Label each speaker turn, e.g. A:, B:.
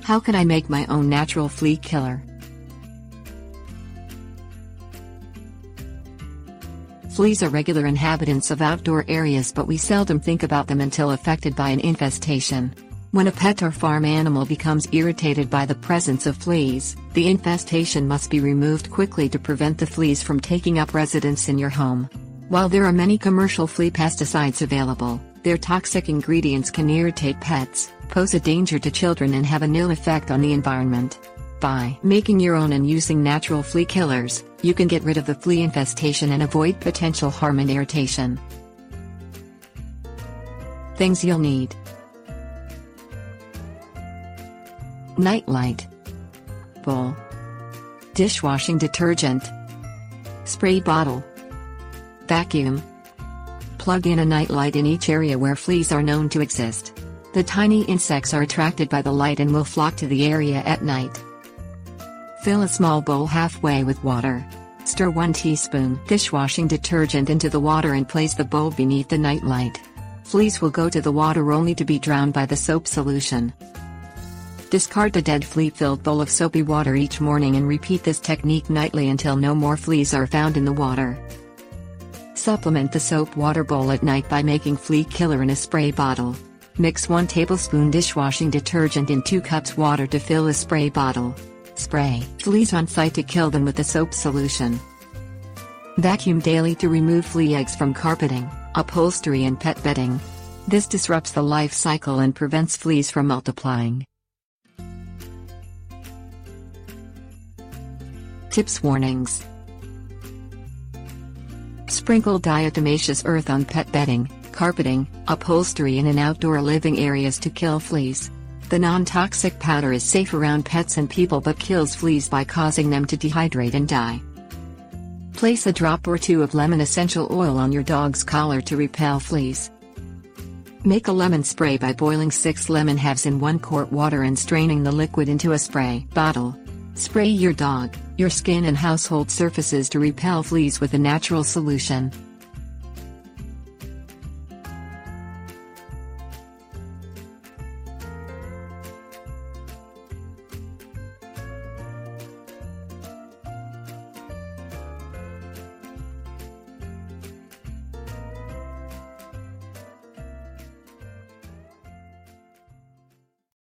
A: How can I make my own natural flea killer? Fleas are regular inhabitants of outdoor areas, but we seldom think about them until affected by an infestation. When a pet or farm animal becomes irritated by the presence of fleas, the infestation must be removed quickly to prevent the fleas from taking up residence in your home. While there are many commercial flea pesticides available, their toxic ingredients can irritate pets, pose a danger to children, and have an ill effect on the environment. By making your own and using natural flea killers, you can get rid of the flea infestation and avoid potential harm and irritation. Things you'll need: nightlight, bowl, dishwashing detergent, spray bottle, vacuum. Plug in a nightlight in each area where fleas are known to exist. The tiny insects are attracted by the light and will flock to the area at night. Fill a small bowl halfway with water. Stir 1 teaspoon dishwashing detergent into the water and place the bowl beneath the nightlight. Fleas will go to the water only to be drowned by the soap solution. Discard the dead flea-filled bowl of soapy water each morning and repeat this technique nightly until no more fleas are found in the water. Supplement the soap water bowl at night by making flea killer in a spray bottle. Mix 1 tablespoon dishwashing detergent in 2 cups water to fill a spray bottle. Spray fleas on site to kill them with the soap solution. Vacuum daily to remove flea eggs from carpeting, upholstery and pet bedding. This disrupts the life cycle and prevents fleas from multiplying. Tips: warnings. Sprinkle diatomaceous earth on pet bedding, carpeting, upholstery and in outdoor living areas to kill fleas. The non-toxic powder is safe around pets and people but kills fleas by causing them to dehydrate and die. Place a drop or 2 of lemon essential oil on your dog's collar to repel fleas. Make a lemon spray by boiling 6 lemon halves in 1 quart water and straining the liquid into a spray bottle. Spray your dog, your skin and household surfaces to repel fleas with a natural solution.